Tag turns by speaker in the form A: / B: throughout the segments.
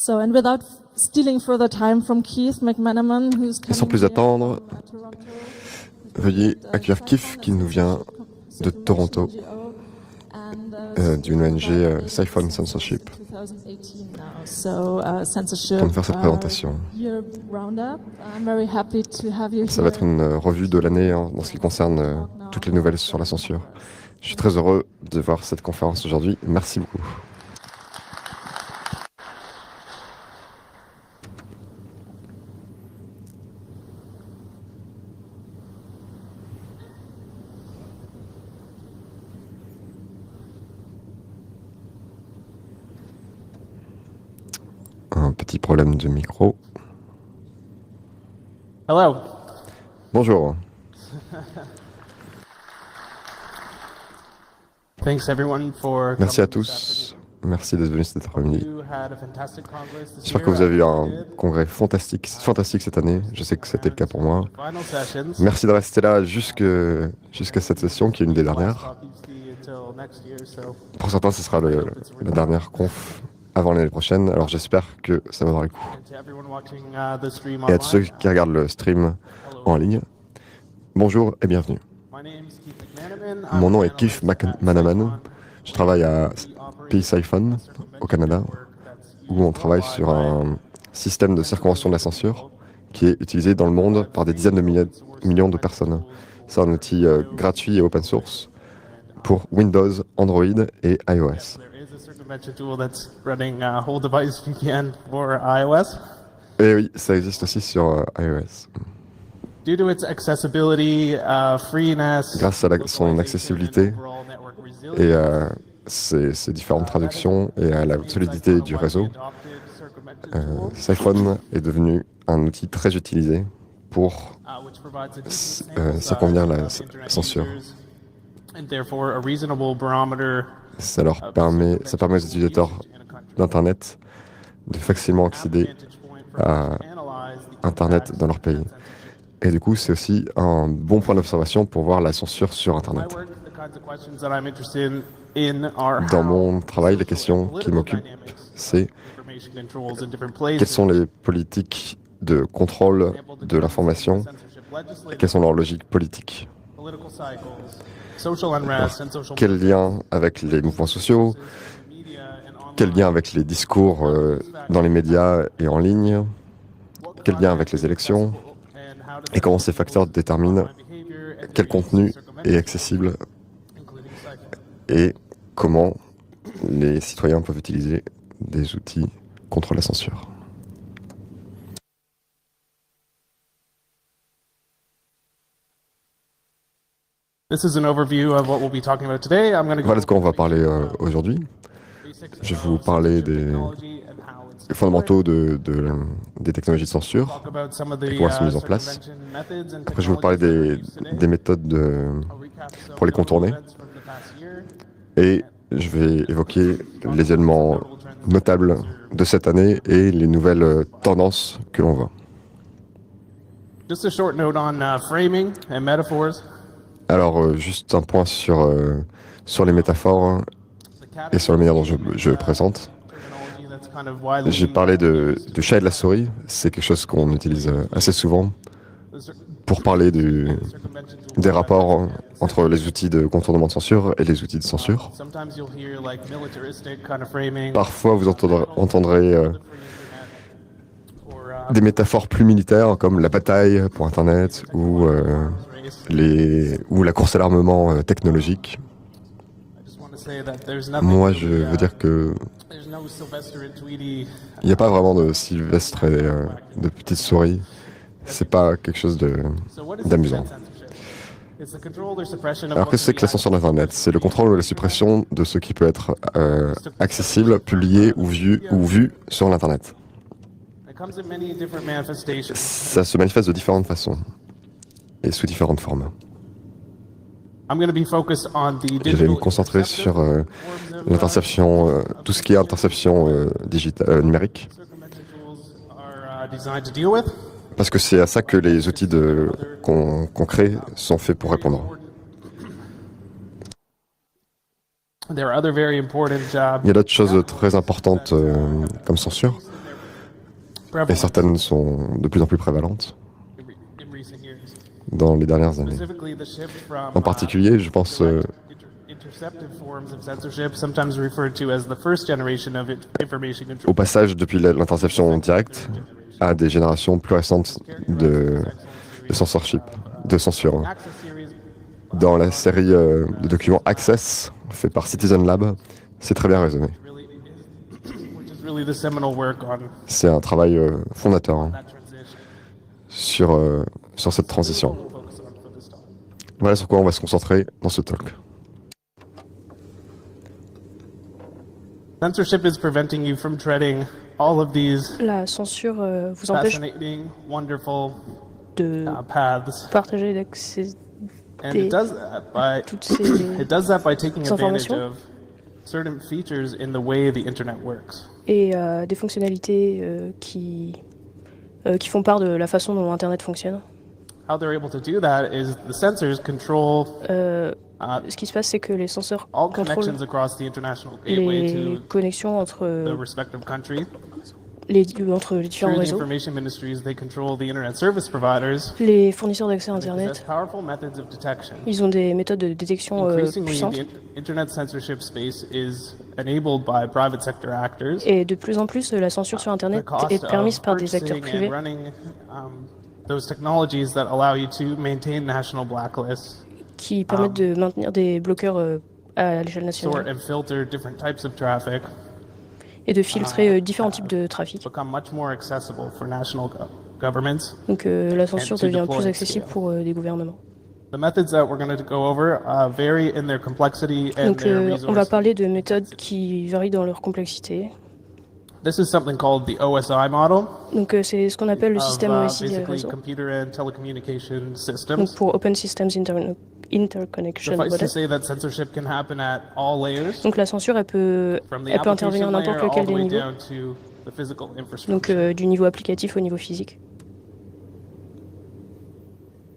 A: And without stealing further time from Keith McManaman, who's
B: Et sans plus attendre, veuillez accueillir Keith qui nous vient de Toronto, d'une ONG Siphon Censorship, pour nous faire cette présentation. Ça va être une revue de l'année en ce qui concerne toutes les nouvelles sur la censure. Je suis très heureux de voir cette conférence aujourd'hui. Merci beaucoup. Un petit problème de micro.
C: Hello.
B: Bonjour. Merci à tous. Merci d'être venus cet après-midi. J'espère que vous avez eu un congrès fantastique cette année. Je sais que c'était le cas pour moi. Merci de rester là jusqu'à cette session qui est une des dernières. Pour certains, ce sera la dernière conf avant l'année prochaine, alors j'espère que ça vaudra le coup. Et à tous ceux qui regardent le stream en ligne, bonjour et bienvenue. Mon nom est Keith McManaman. Je travaille à Siphon au Canada, où on travaille sur un système de circonvention de la censure qui est utilisé dans le monde par des dizaines de millions de personnes. C'est un outil gratuit et open source pour Windows, Android et iOS. Et oui, ça existe aussi sur iOS. Grâce à son accessibilité et à ses différentes traductions et à la solidité du réseau, Siphon est devenu un outil très utilisé pour circonvenir la censure. Ça permet aux utilisateurs d'Internet de facilement accéder à Internet dans leur pays. Et du coup, c'est aussi un bon point d'observation pour voir la censure sur Internet. Dans mon travail, la question qui m'occupe, c'est quelles sont les politiques de contrôle de l'information et quelles sont leurs logiques politiques. Quel lien avec les mouvements sociaux? Quel lien avec les discours dans les médias et en ligne? Quel lien avec les élections? Et comment ces facteurs déterminent quel contenu est accessible et comment les citoyens peuvent utiliser des outils contre la censure.
C: This is an overview of what we'll be talking about today.
B: Voilà de quoi on va parler aujourd'hui. Je vais vous parler des fondamentaux des technologies de censure et comment elles sont mises en place. Après, je vais vous parler des méthodes pour les contourner. Et je vais évoquer les éléments notables de cette année et les nouvelles tendances que l'on voit.
C: Just a short note on framing and metaphors.
B: Alors, juste un point sur les métaphores et sur la manière dont je présente. J'ai parlé de chat et de la souris. C'est quelque chose qu'on utilise assez souvent pour parler des rapports entre les outils de contournement de censure et les outils de censure. Parfois, vous entendrez des métaphores plus militaires comme la bataille pour Internet ou la course à l'armement technologique. Moi, je veux dire que il n'y a pas vraiment de Sylvestre et de petites souris. C'est pas quelque chose d'amusant. Alors, qu'est-ce que c'est que la censure d'Internet? C'est le contrôle ou la suppression de ce qui peut être accessible, publié ou vu sur l'Internet. Ça se manifeste de différentes façons et sous différentes formes. Je vais me concentrer sur l'interception, tout ce qui est interception numérique, parce que c'est à ça que les outils qu'on crée sont faits pour répondre. Il y a d'autres choses très importantes comme censure. et certaines sont de plus en plus prévalentes
C: in recent years.
B: dans les dernières années.
C: Specifically, the shift from
B: En particulier, je pense
C: interceptive forms of censorship, sometimes referred to as the first generation of information
B: au
C: control.
B: passage depuis l'interception directe à des générations plus récentes de censorship, de censure.
C: Access series
B: Dans la série de documents Access, fait par Citizen Lab, c'est très bien résumé.
C: really which is really the seminal work on
B: C'est un travail fondateur hein,
C: that transition.
B: sur cette transition.
C: We'll focus on for this talk.
B: Voilà sur quoi on va se concentrer dans ce talk.
C: Censorship is preventing you from treading all of these
D: La censure vous empêche
C: fascinating, wonderful
D: de
C: paths,
D: partager l'accès
C: and it does that by
D: toutes ces
C: taking advantage
D: informations.
C: of certain features in the way the internet works.
D: et des fonctionnalités qui font part de la façon dont Internet fonctionne.
C: How they're able to do that is the sensors control
D: Ce qui se passe, c'est que les censeurs
C: all
D: contrôlent
C: connections across the international gateway
D: les
C: to
D: connexions entre
C: the respective country.
D: les différents
C: Through the
D: réseaux.
C: information ministries, they control the internet service providers.
D: Les fournisseurs d'accès à
C: They possess
D: Internet,
C: powerful methods of detection.
D: ils ont des méthodes de détection
C: Increasingly,
D: puissantes.
C: the internet censorship space is enabled by private sector actors.
D: Et de plus en plus, la censure sur
C: The
D: Internet
C: cost
D: est permise
C: of
D: par des acteurs
C: purchasing and
D: privés
C: running those technologies that allow you to maintain national blacklists,
D: qui permettent de maintenir des bloqueurs à l'échelle
C: sort
D: nationale
C: and filter different types of traffic,
D: et de filtrer différents types de trafic.
C: become much more accessible for national governments.
D: Donc la censure
C: to
D: devient
C: deploy
D: plus
C: at
D: accessible
C: scale.
D: pour des gouvernements.
C: The methods that we're going to go over vary in their complexity and
D: Donc
C: their
D: on va
C: resources.
D: parler de méthodes qui varient dans leur complexité.
C: This is something called the OSI model
D: Donc c'est ce qu'on appelle le
C: of
D: système OSI
C: basically
D: réseau.
C: computer and telecommunication
D: Donc
C: systems.
D: pour Open Systems Interconnection
C: Suffice to
D: Model.
C: say that censorship can happen at all layers,
D: Donc la censure, elle peut
C: from the
D: intervenir à
C: application
D: n'importe
C: layer all
D: lequel
C: the
D: des
C: way
D: niveaux.
C: down to the physical
D: Donc
C: infrastructure.
D: du niveau applicatif au niveau physique.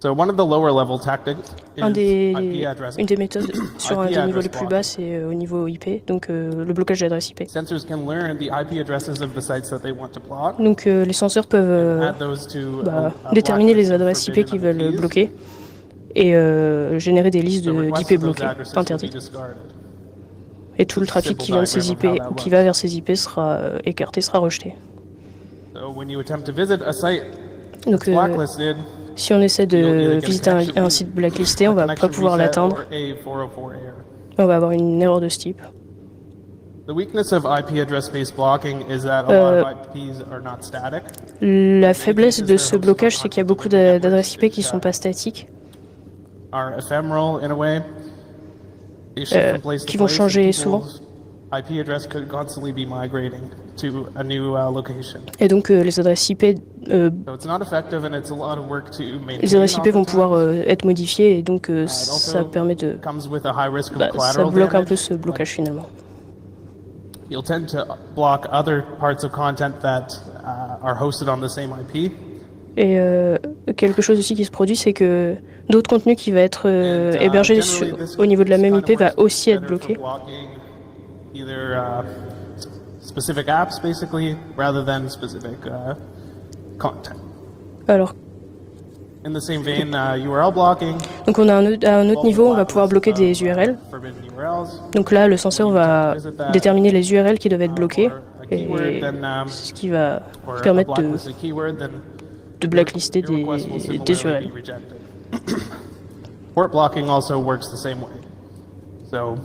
C: So one of the lower level tactics is
D: Une
C: IP addressing.
D: des méthodes sur un
C: IP
D: des niveaux
C: address
D: les plus bas, c'est au niveau IP, donc le blocage d'adresse IP.
C: Sensors can learn the IP addresses of the sites that they want to block.
D: Donc les censeurs peuvent
C: Add those to
D: déterminer les adresses IP qu'ils veulent bloquer et générer des listes d'IP bloquées, pas interdites. Et tout le trafic qui vient de ces IP ou qui va vers ces IP sera écarté, sera rejeté.
C: So when you attempt to visit a site
D: Donc
C: blacklisted,
D: si on essaie de visiter un site blacklisté, on va pas pouvoir l'atteindre. On va avoir une erreur de ce type.
C: The weakness of IP address-based blocking is that a lot of IPs are not static.
D: La faiblesse de ce blocage, c'est qu'il y a beaucoup d'adresses IP qui sont pas statiques,
C: Are ephemeral in a way. They shift from place to
D: qui vont
C: place,
D: changer
C: and
D: souvent.
C: people's IP address could constantly be migrating to a new location.
D: Et donc les adresses IP,
C: So it's not effective and it's a lot of work to maintain.
D: les adresses IP vont
C: oftentimes.
D: pouvoir être modifiées et donc
C: It
D: ça
C: also
D: permet de,
C: comes with a high risk of
D: ça
C: collateral
D: bloque un
C: damage.
D: peu ce blocage finalement.
C: You'll tend to block other parts of content that are hosted on the same IP.
D: Et quelque chose aussi qui se produit, c'est que d'autres contenus qui va être hébergé au niveau de la même IP va aussi être bloqué.
C: Either specific apps, basically, rather than specific content.
D: Alors,
C: In the same vein, URL blocking.
D: donc on a à un autre niveau, on va pouvoir bloquer des URL.
C: Forbidden URLs.
D: Donc là, le censeur va déterminer les URL qui doivent être bloqués
C: Or a keyword,
D: et
C: then,
D: ce qui va
C: or a
D: permettre de
C: blacklisted keyword, then
D: blacklister
C: your request will
D: des
C: similarly
D: URL.
C: be rejected. Port blocking also works the same way. So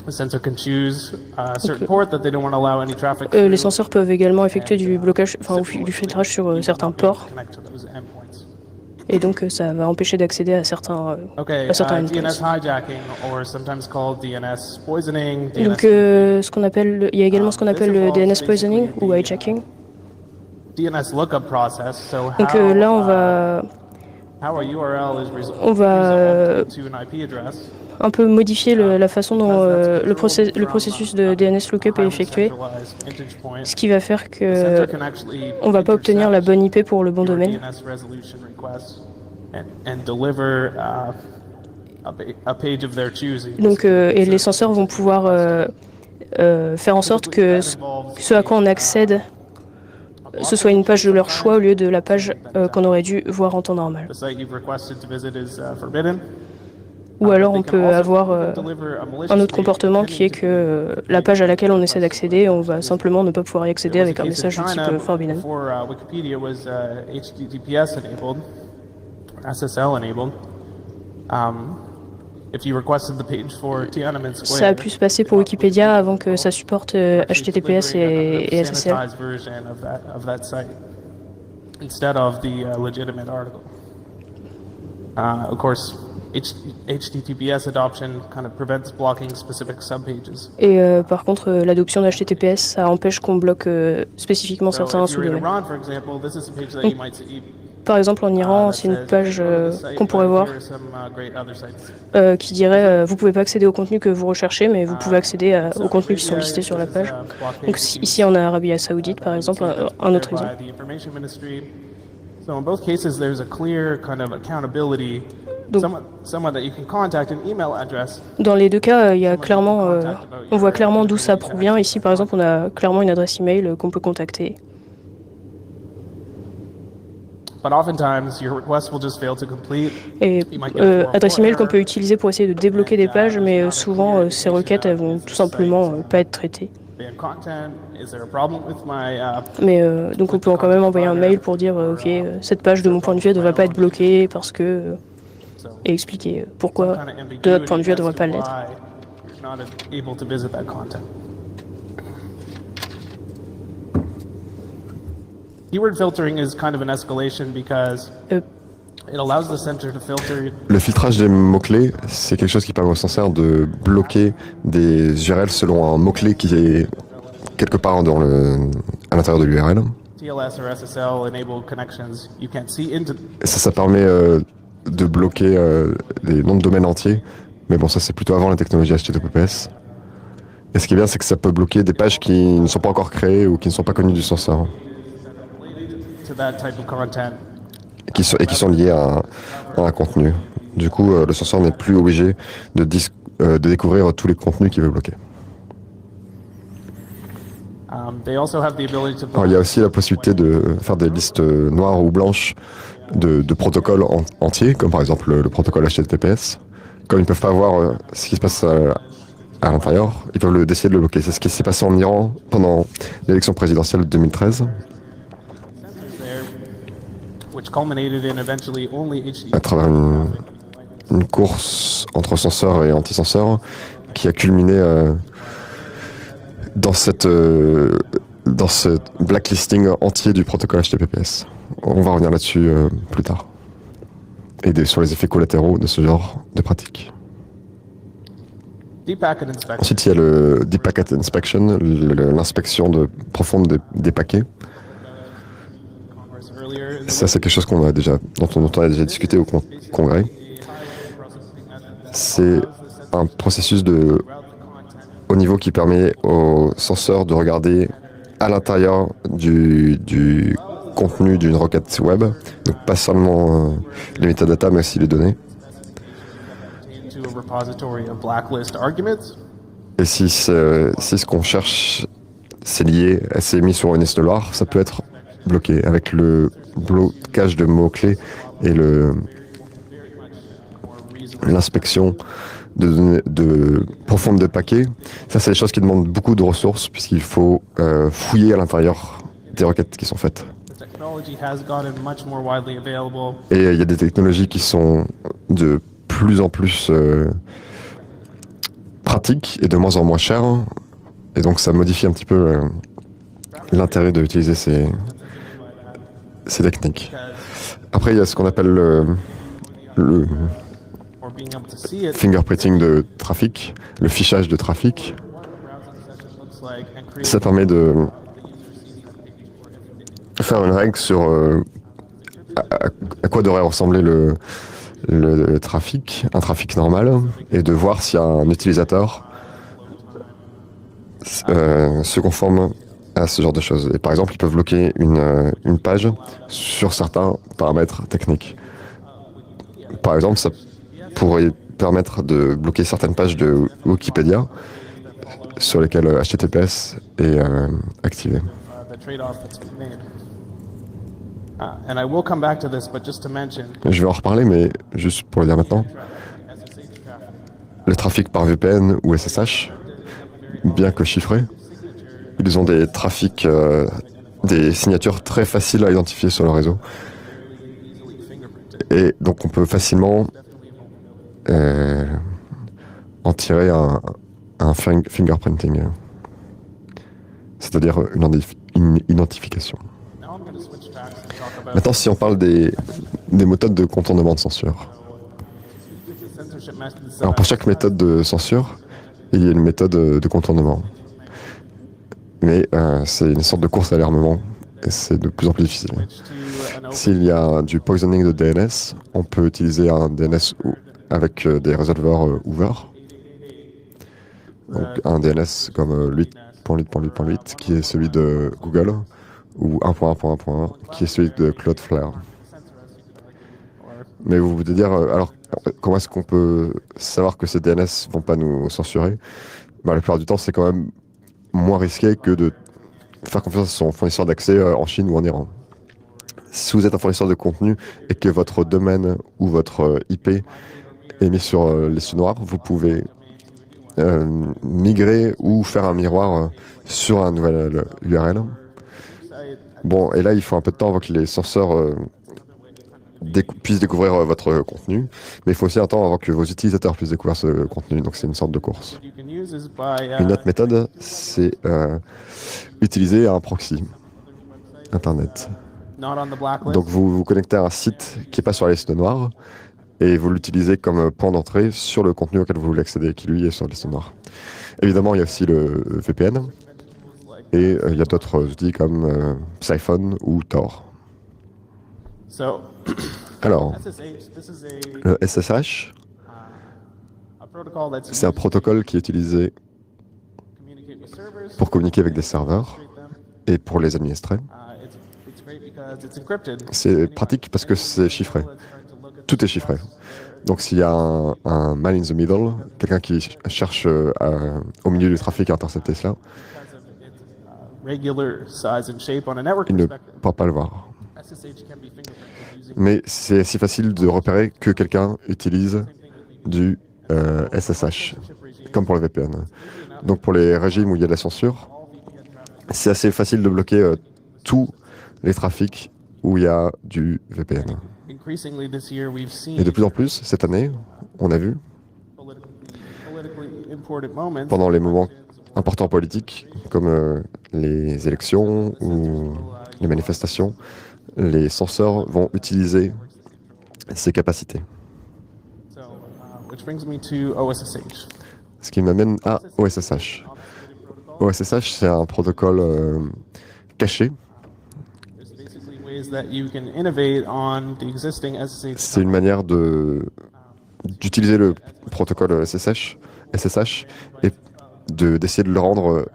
C: the sensor can choose a certain port that they don't want to allow any traffic
D: Les
C: through,
D: censeurs peuvent également effectuer du blocage, enfin du filtrage sur certains ports,
C: connect to those endpoints.
D: et donc ça va empêcher d'accéder à certains
C: Okay,
D: endpoints.
C: DNS hijacking, or sometimes called DNS poisoning. DNS
D: Donc il y a également ce qu'on appelle le DNS poisoning ou hijacking.
C: DNS lookup process. So
D: Donc là on va
C: how a URL is
D: on va
C: to an IP address.
D: un peu modifier la façon dont le processus de DNS lookup est effectué, ce qui va faire que on va pas obtenir la bonne IP pour le bon domaine.
C: DNS resolution request and deliver a page of their choosing.
D: Donc et les censeurs vont pouvoir faire en sorte que ce à quoi on accède ce soit une page de leur choix au lieu de la page qu'on aurait dû voir en temps normal. Ou alors on peut avoir un autre comportement qui est que la page à laquelle on essaie d'accéder, on va simplement ne pas pouvoir y accéder avec un message du type forbidden.
C: Wikipedia was HTTPS enabled, SSL enabled. If you requested the page for Tiananmen Square,
D: ça a pu se passer pour Wikipédia avant que ça supporte HTTPS et SSL.
C: Instead of the legitimate article. Of course, HTTPS adoption kind of prevents blocking specific subpages.
D: Et par contre, l'adoption de HTTPS, ça empêche qu'on bloque spécifiquement certains sous-domaines. Par exemple, en Iran, c'est une page qu'on pourrait voir qui dirait vous pouvez pas accéder au contenu que vous recherchez, mais vous pouvez accéder aux contenus qui sont listés sur la page. Donc ici, en Arabie Saoudite, par exemple, un autre exemple.
C: So in both cases, there's a clear kind of accountability. Someone that you can contact an email address.
D: Dans les deux cas, il y a clairement, on voit clairement d'où ça provient. Ici, par exemple, on a clairement une adresse email qu'on peut contacter.
C: But oftentimes, your request will just fail to complete.
D: Et adresse email qu'on peut utiliser pour essayer de débloquer des pages, mais souvent ces requêtes elles vont tout simplement pas être traitées. Mais donc on peut quand même envoyer un mail pour dire ok, cette page de mon point de vue elle ne devrait pas être bloquée parce que et expliquer pourquoi de notre point de vue elle ne devrait pas l'être.
C: Keyword filtering is kind of an escalation because it allows the censor to filter.
B: Le filtrage des mots-clés, c'est quelque chose qui permet au censeur de bloquer des URL selon un mot-clé qui est quelque part à l'intérieur de l'URL. Et ça permet de bloquer des noms de domaine entiers. Mais bon, ça c'est plutôt avant la technologie HTTPS. Et ce qui est bien, c'est que ça peut bloquer des pages qui ne sont pas encore créées ou qui ne sont pas connues du censeur. Et qui sont liés à un contenu. Du coup, le censeur n'est plus obligé de découvrir tous les contenus qu'il veut bloquer. Alors, il y a aussi la possibilité de faire des listes noires ou blanches de protocoles entiers, comme par exemple le protocole HTTPS. Comme ils ne peuvent pas voir ce qui se passe à l'intérieur, ils peuvent décider de le bloquer. C'est ce qui s'est passé en Iran pendant l'élection présidentielle de 2013. À travers une course entre censeurs et anti-censeurs qui a culminé dans ce blacklisting entier du protocole HTTPS. On va revenir là-dessus plus tard. Et sur les effets collatéraux de ce genre de pratique. Ensuite, il y a le Deep Packet Inspection, l'inspection profonde des paquets. Ça, c'est quelque chose dont on a déjà discuté au congrès. C'est un processus au niveau qui permet au censeur de regarder à l'intérieur du contenu d'une requête web, donc pas seulement les métadatas, mais aussi les données. Et si ce qu'on cherche, c'est mis sur une liste noire, ça peut être bloqué avec le blocage de mots-clés et l'inspection de profonde de paquets. Ça, c'est des choses qui demandent beaucoup de ressources puisqu'il faut fouiller à l'intérieur des requêtes qui sont faites. Et il y a des technologies qui sont de plus en plus pratiques et de moins en moins chères. Et donc ça modifie un petit peu l'intérêt d'utiliser ces techniques. Après, il y a ce qu'on appelle le fingerprinting de trafic, le fichage de trafic. Ça permet de faire une règle sur à quoi devrait ressembler le trafic, un trafic normal, et de voir si un utilisateur se conforme à ce genre de choses. Et par exemple, ils peuvent bloquer une page sur certains paramètres techniques. Par exemple, ça pourrait permettre de bloquer certaines pages de Wikipédia sur lesquelles HTTPS est activé. Je vais en reparler, mais juste pour le dire maintenant, le trafic par VPN ou SSH, bien que chiffré, ils ont des trafics, des signatures très faciles à identifier sur le réseau. Et donc on peut facilement en tirer un fingerprinting, c'est-à-dire une identification. Maintenant, si on parle des méthodes de contournement de censure. Alors pour chaque méthode de censure, il y a une méthode de contournement. Mais c'est une sorte de course à l'armement et c'est de plus en plus difficile. S'il y a du poisoning de DNS, on peut utiliser un DNS avec des résolveurs ouverts. Donc un DNS comme 8.8.8.8 qui est celui de Google ou 1.1.1.1 qui est celui de Cloudflare. Mais vous vous dire, alors comment est-ce qu'on peut savoir que ces DNS ne vont pas nous censurer? La plupart du temps, c'est quand même moins risqué que de faire confiance à son fournisseur d'accès en Chine ou en Iran. Si vous êtes un fournisseur de contenu et que votre domaine ou votre IP est mis sur liste noire, vous pouvez migrer ou faire un miroir sur un nouvel URL. Bon, et là, il faut un peu de temps avant que les censeurs puissent découvrir votre contenu, mais il faut aussi un temps avant que vos utilisateurs puissent découvrir ce contenu, donc c'est une sorte de course. Une autre méthode, c'est utiliser un proxy Internet. Donc vous vous connectez à un site qui n'est pas sur la liste noire et vous l'utilisez comme point d'entrée sur le contenu auquel vous voulez accéder, qui lui est sur la liste noire. Évidemment, il y a aussi le VPN et il y a d'autres outils comme Siphon ou Tor. Alors, le SSH, c'est un protocole qui est utilisé pour communiquer avec des serveurs et pour les administrer. C'est pratique parce que c'est chiffré. Tout est chiffré. Donc s'il y a un man in the middle, quelqu'un qui cherche au milieu du trafic à intercepter cela, il ne pourra pas le voir. Mais c'est si facile de repérer que quelqu'un utilise du SSH, comme pour le VPN. Donc pour les régimes où il y a de la censure, c'est assez facile de bloquer tous les trafics où il y a du VPN. Et de plus en plus, cette année, on a vu, pendant les moments importants politiques, comme les élections ou les manifestations, les censeurs vont utiliser ces capacités. Ce qui m'amène à OSSH. OSSH, c'est un protocole caché. C'est une manière d'utiliser le protocole SSH et d'essayer de le rendre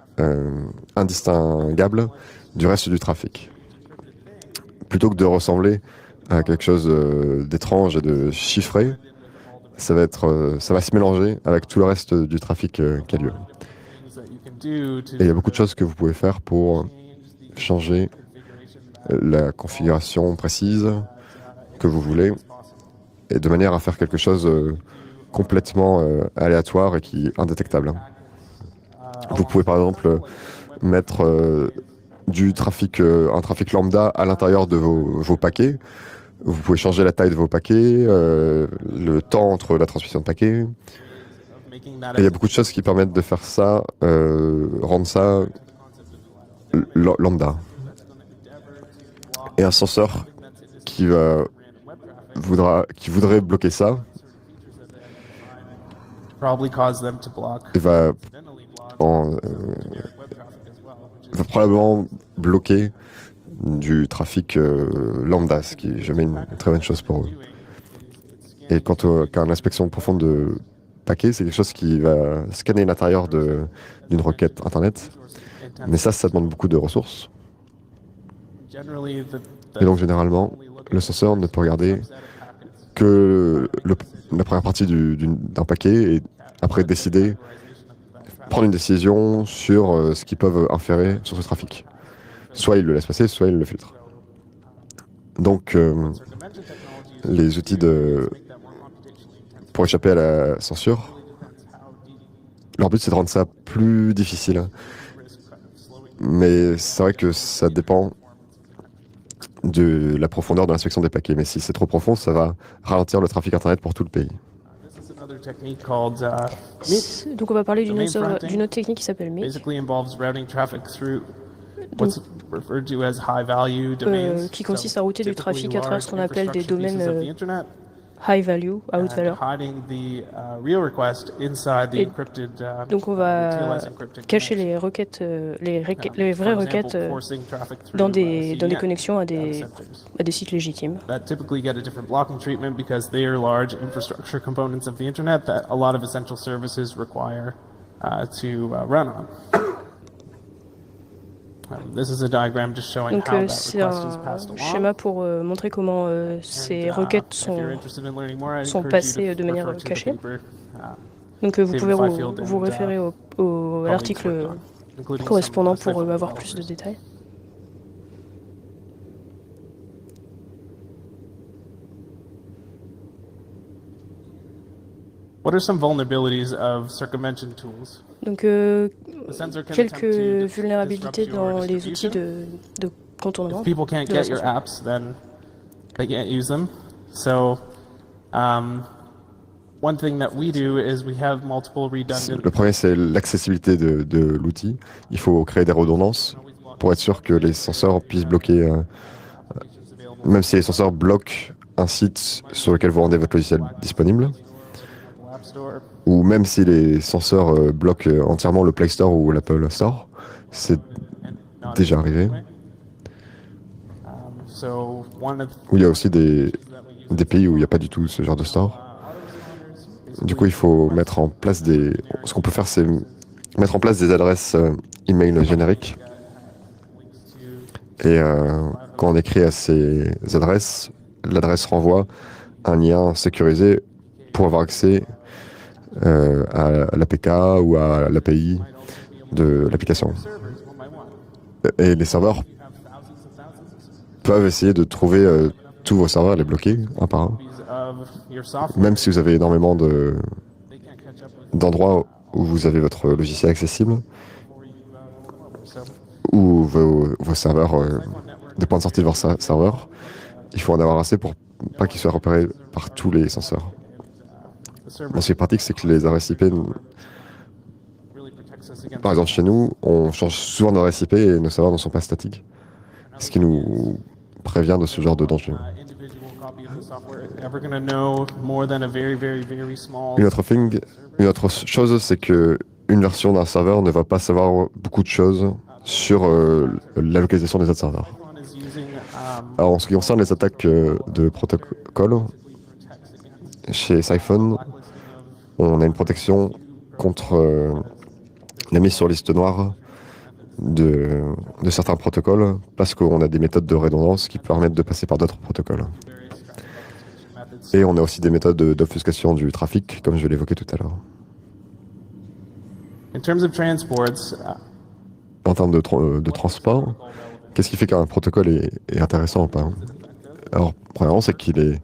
B: indistinguable du reste du trafic. Plutôt que de ressembler à quelque chose d'étrange et de chiffré, ça va se mélanger avec tout le reste du trafic qui a lieu. Et il y a beaucoup de choses que vous pouvez faire pour changer la configuration précise que vous voulez, et de manière à faire quelque chose complètement aléatoire et qui est indétectable. Vous pouvez par exemple mettre un trafic lambda à l'intérieur de vos paquets. Vous pouvez changer la taille de vos paquets, le temps entre la transmission de paquets. Et il y a beaucoup de choses qui permettent de faire ça, rendre ça lambda. Et un censeur qui voudrait bloquer ça, il va probablement bloquer du trafic lambda, ce qui est jamais une très bonne chose pour eux. Et quant à l'inspection profonde de paquets, c'est quelque chose qui va scanner l'intérieur d'une requête Internet. Mais ça demande beaucoup de ressources. Et donc généralement, le censeur ne peut regarder que la première partie d'un paquet et après prendre une décision sur ce qu'ils peuvent inférer sur ce trafic. soit il le laisse passer, soit il le filtre. Donc, les outils pour échapper à la censure, leur but c'est de rendre ça plus difficile. Mais c'est vrai que ça dépend de la profondeur de l'inspection des paquets. Mais si c'est trop profond, ça va ralentir le trafic Internet pour tout le pays.
D: Donc on va parler d'une autre technique qui s'appelle MIC, qui consiste à router du trafic à travers ce qu'on appelle des domaines high value, à haute valeur. Et donc on va cacher les requêtes, les vraies requêtes dans des connexions à des sites légitimes.
C: That typically get a different blocking treatment because they are large infrastructure components of the internet that a lot of essential services require to run on. This is a diagram just showing
D: Donc
C: how that
D: c'est
C: request is passed
D: un
C: along.
D: schéma pour montrer comment ces requêtes sont passées de manière cachée. Donc vous pouvez vous référer à l'article correspondant pour avoir plus de détails.
C: What are some vulnerabilities of circumvention tools?
D: Donc quelques vulnérabilités dans les outils de contournement.
C: If people can't get your apps, then they can't use them. So one thing that we do is we have multiple redundant.
B: Le premier, c'est l'accessibilité de l'outil. Il faut créer des redondances pour être sûr que les censeurs puissent bloquer, même si les censeurs bloquent un site sur lequel vous rendez votre logiciel disponible, ou même si les censeurs bloquent entièrement le Play Store ou l'Apple Store. C'est déjà arrivé. Où il y a aussi des pays où il n'y a pas du tout ce genre de store. Du coup, il faut mettre en place ce qu'on peut faire, c'est mettre en place des adresses email génériques. Et quand on écrit à ces adresses, l'adresse renvoie un lien sécurisé pour avoir accès à l'APK ou à l'API de l'application. Et les serveurs peuvent essayer de trouver tous vos serveurs et les bloquer un par un. Même si vous avez énormément d'endroits où vous avez votre logiciel accessible, ou vos serveurs, des points de sortie de vos serveurs, il faut en avoir assez pour pas qu'ils soient repérés par tous les censeurs. Bon, ce qui est pratique, c'est que les adresses IP, par exemple chez nous, on change souvent d'adresse IP et nos serveurs ne sont pas statiques, ce qui nous prévient de ce genre de danger. Une autre chose, c'est que une version d'un serveur ne va pas savoir beaucoup de choses sur la localisation des autres serveurs. Alors, en ce qui concerne les attaques de protocole, chez Siphon, on a une protection contre la mise sur liste noire de certains protocoles parce qu'on a des méthodes de redondance qui permettent de passer par d'autres protocoles. Et on a aussi des méthodes d'obfuscation du trafic, comme je l'évoquais tout à l'heure. En termes de transport, qu'est-ce qui fait qu'un protocole est intéressant ou pas? Alors, premièrement, c'est qu'il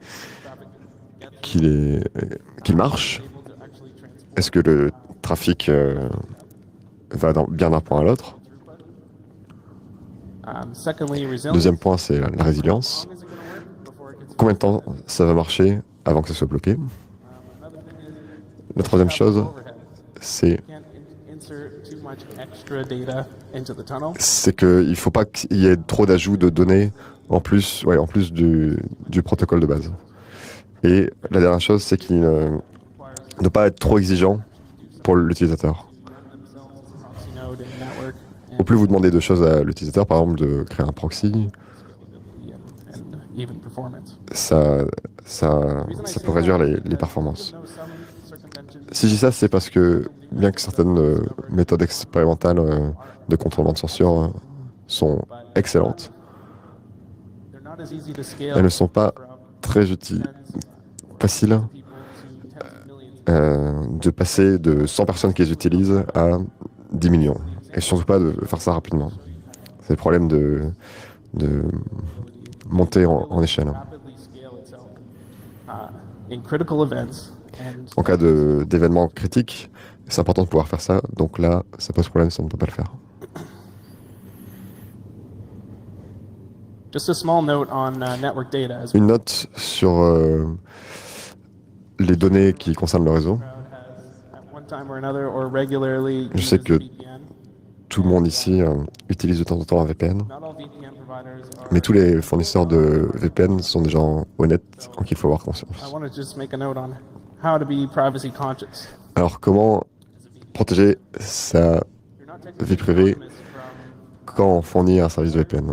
B: marche. Est-ce que le trafic va bien d'un point à l'autre? Deuxième point, c'est la résilience. Combien de temps ça va marcher avant que ça soit bloqué? La troisième chose, c'est qu'il ne faut pas qu'il y ait trop d'ajouts de données en plus du protocole de base. Et la dernière chose, c'est qu'il ne doit pas être trop exigeant pour l'utilisateur. Au plus vous demandez de choses à l'utilisateur, par exemple de créer un proxy, ça peut réduire les performances. Si je dis ça, c'est parce que bien que certaines méthodes expérimentales de contournement de censure sont excellentes, elles ne sont pas très faciles de passer de 100 personnes qui les utilisent à 10 millions. Et surtout pas de faire ça rapidement. C'est le problème de monter en échelle.
C: rapidly scale itself in critical events. And
B: En cas d'événements critiques, c'est important de pouvoir faire ça. Donc là, ça pose problème si on ne peut pas le faire.
C: just a small note on network data. As
B: Une note sur les données qui concernent le réseau.
C: at one time or another or regularly
B: Je sais
C: uses
B: que
C: VPN.
B: tout le monde ici utilise de temps en temps un VPN.
C: Not all VPN providers are.
B: Mais tous les fournisseurs de VPN sont des gens honnêtes en qui il faut avoir conscience.
C: I want to just make a note on how to be privacy conscious.
B: Alors comment protéger sa
C: You're not technically
B: vie privée
C: anonymous from.
B: quand on fournit un service de VPN?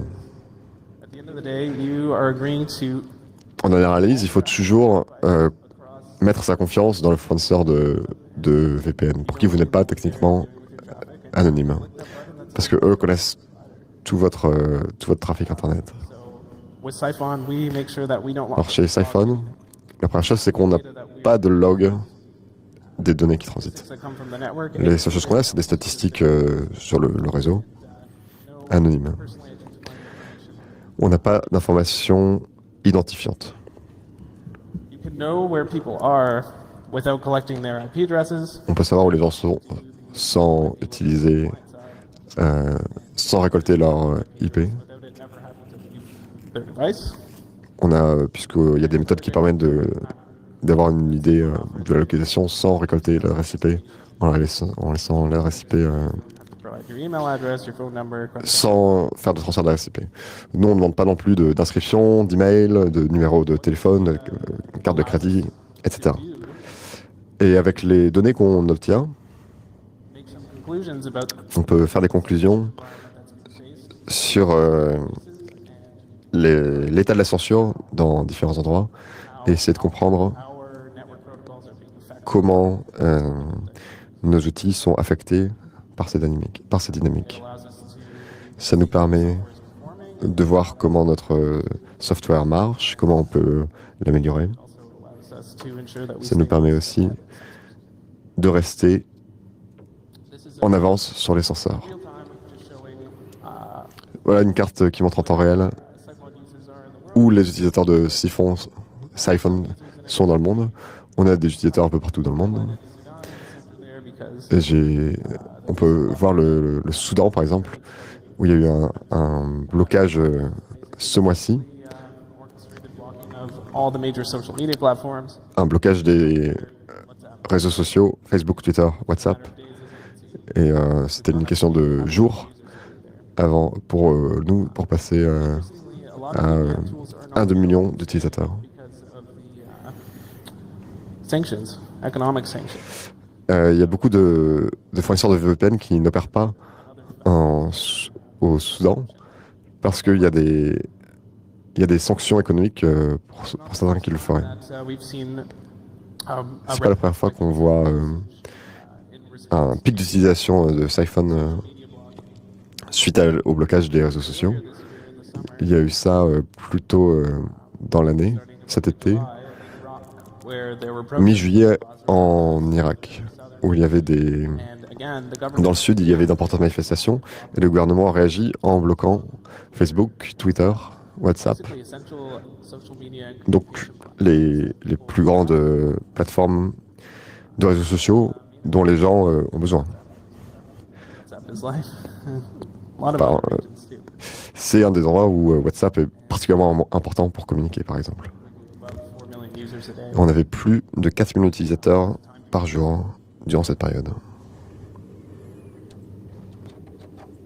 C: At the end of the day, you are agreeing to
B: En dernière analyse, il faut toujours mettre sa confiance dans le fournisseur de VPN, pour qui vous n'êtes pas techniquement anonyme. Parce que eux connaissent tout votre trafic internet.
C: with Siphon, we make sure that we don't
B: Alors chez Siphon, la première chose c'est qu'on n'a pas de log des données qui transitent.
C: that come from the network.
B: Les seules choses qu'on a, c'est des statistiques sur le réseau, anonymes. On n'a pas d'informations identifiantes.
C: You can know where people are without collecting their IP addresses.
B: On peut savoir où les gens sont sans utiliser, sans récolter leur IP.
C: Without it never having to leave their device.
B: On a, puisqu'il y a des méthodes qui permettent d'avoir une idée de la localisation sans récolter l'adresse IP, en laissant l'adresse IP
C: Provide your email address, your phone number.
B: sans faire de transfert d'adresse IP. Nous, on ne demande pas non plus d'inscription, d'email, de numéro de téléphone, de carte de crédit, etc. Et avec les données qu'on obtient,
C: Make some conclusions about
B: on peut faire des conclusions sur l'état de la censure dans différents endroits et essayer de comprendre
C: how our network protocols are being affected.
B: comment nos outils sont affectés par ces dynamiques.
C: Allows us to
B: Ça nous permet de voir comment notre software marche, comment on peut l'améliorer.
C: allows us to ensure that we
B: Ça nous
C: stay-
B: permet aussi de rester
C: This is
B: en avance sur les senseurs.
C: real time, just showing
B: Voilà une carte qui montre en temps réel
C: Siphon users are in the world.
B: où les utilisateurs de Siphon sont dans le monde. On a des utilisateurs un peu partout dans le monde.
C: There because
B: Et on peut voir le Soudan, par exemple, où il y a eu un blocage ce mois-ci,
C: orchestrated blocking of all the major social media platforms.
B: un blocage des réseaux sociaux, Facebook, Twitter, WhatsApp. Et c'était une question de jours avant pour nous, pour passer
C: A lot
B: à
C: of VPN tools are not
B: 1,2 million d'utilisateurs.
C: because of the sanctions, economic sanctions.
B: Il y a beaucoup de fournisseurs de VPN qui n'opèrent pas au Soudan parce qu'il y a des sanctions économiques pour certains qui le feraient.
C: That we've seen a
B: C'est pas la première fois qu'on voit
C: in response
B: un pic d'utilisation de Siphon suite au blocage des réseaux sociaux. Il y a eu ça plus tôt dans l'année, cet été,
C: where there were protests
B: mi-juillet en Irak, où il y avait
C: and again the government
B: dans le sud, il y avait d'importantes manifestations et le gouvernement a réagi en bloquant Facebook, Twitter, WhatsApp.
C: basically essential social media
B: Donc les plus grandes plateformes de réseaux sociaux dont les gens ont besoin.
C: WhatsApp is life. A lot of
B: Bah,
C: other regions too.
B: C'est un des endroits où WhatsApp est particulièrement important pour communiquer, par exemple.
C: About 4 million users a day.
B: On avait plus de 4 millions d'utilisateurs par jour durant cette période.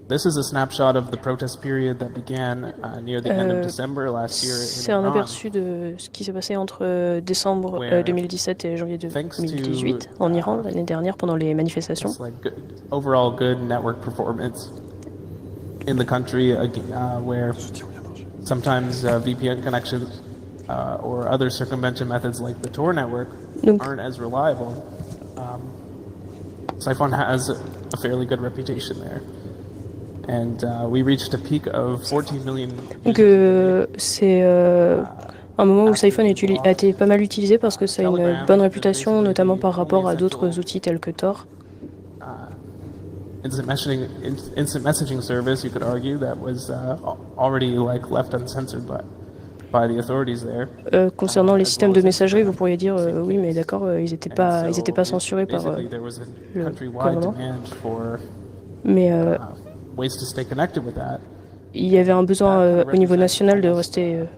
C: This is a snapshot of the protest period that began near the end of December last year
D: C'est
C: in
D: un
C: Iran.
D: aperçu de ce qui s'est passé entre décembre 2017 et janvier
C: Thanks to,
D: 2018 en Iran l'année dernière pendant les manifestations.
C: It's like overall good network performance in the country, where sometimes VPN connections or other circumvention methods like the Tor network
D: Donc,
C: aren't as reliable. Siphon has a fairly good reputation there. And we reached a peak of 14 million
D: donc c'est un moment où Siphon a été pas mal utilisé parce que ça a une bonne réputation, notamment par rapport à d'autres outils tels que Tor.
C: instant messaging service, you could argue, that was already like left uncensored by the authorities there.
D: Concernant les systèmes de messagerie, vous pourriez dire oui, mais d'accord, ils n'étaient pas censurés par
C: Basically, there was a
D: le
C: countrywide
D: gouvernement.
C: demand for
D: Mais
C: ways to stay connected with that.
D: il y avait un besoin au niveau national de rester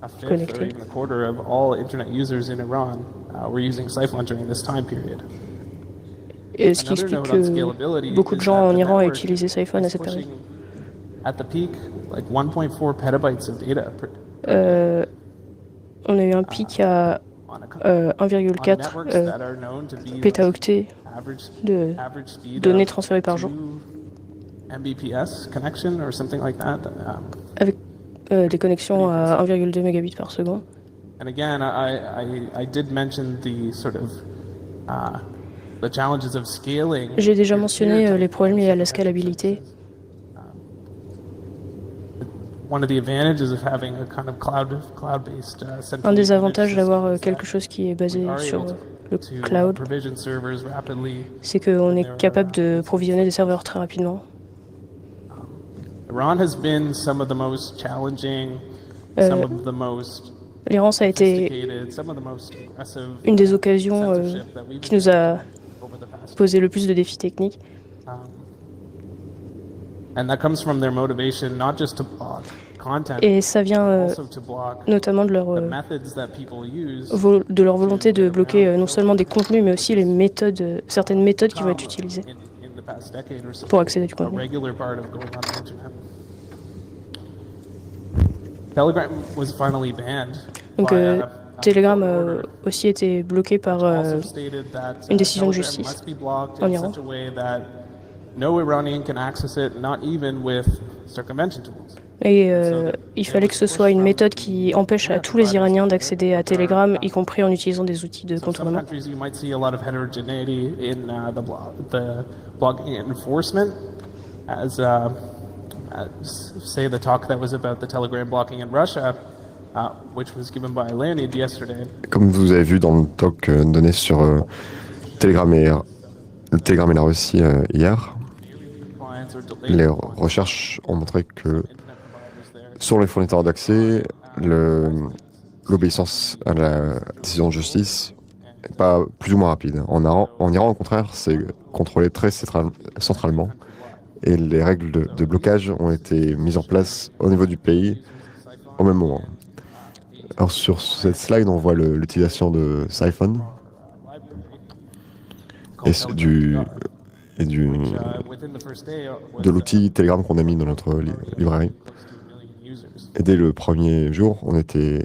C: A fifth or
D: connecté.
C: even a quarter of all internet users in Iran were using Siphon during this time period.
D: Et ce qui explique que beaucoup de gens en Iran utilisaient Siphon à cette période.
C: At the peak, like 1.4 petabytes of data
D: On a eu un pic à
C: on networks
D: 1,4
C: that are known to be
D: pétaoctets de
C: average speed
D: données
C: of
D: transférées par jour,
C: 2 Mbps connection or something like that.
D: avec des connexions à 1,2 mégabits par seconde.
C: And again, I did mention the sort of the challenges of scaling.
D: J'ai déjà mentionné les problèmes liés à la scalabilité.
C: One of the advantages of having a kind of cloud-based
D: Un des avantages d'avoir quelque chose qui est basé sur le cloud,
C: provision servers rapidly.
D: c'est qu'on est capable de provisionner des serveurs très rapidement.
C: Iran has been some of the most challenging, some of the most
D: L'Iran, ça a été
C: sophisticated, some of the most aggressive
D: une des occasions
C: censorship that we've
D: qui nous a
C: over the past.
D: posé le plus de défis techniques.
C: And that comes from their motivation not just to block content,
D: Et ça vient
C: but also to block
D: notamment de
C: the methods that people use
D: leur volonté de bloquer non seulement des contenus, mais aussi les méthodes, certaines méthodes qui vont être utilisées
C: in the past decade or so.
D: pour accéder du
C: A
D: contenu.
C: regular part of going on the internet. Telegram was finally banned.
D: Donc
C: by
D: Telegram
C: a
D: a aussi été bloqué par
C: also stated that
D: une décision de
C: Telegram
D: justice
C: must be blocked
D: en
C: in
D: Iran.
C: such a way that no Iranian can access it, not even with circumvention tools.
D: Et il fallait que ce soit une méthode qui empêche à tous les Iraniens d'accéder à Telegram, y compris en utilisant des outils de
C: So some
D: contournement.
C: countries you might see a lot of heterogeneity in the blogging enforcement, as say the talk that was about the Telegram blocking in Russia, which was given by Leonid yesterday.
B: Comme vous avez vu dans le talk donné sur Telegram et la Russie hier,
C: Clients or delayed
B: les recherches ont montré que
C: internet providers there.
B: sur les fournisseurs d'accès, l'obéissance à la décision de justice n'est pas plus ou moins rapide. En Iran, au contraire, c'est contrôlé très centralement et les règles de blocage ont été mises en place au niveau du pays au même moment. Alors sur cette slide, on voit l'utilisation de Siphon et
C: Within the first day was
B: de l'outil Telegram qu'on a mis dans notre librairie.
C: 2 million users.
B: Et dès le premier jour, on était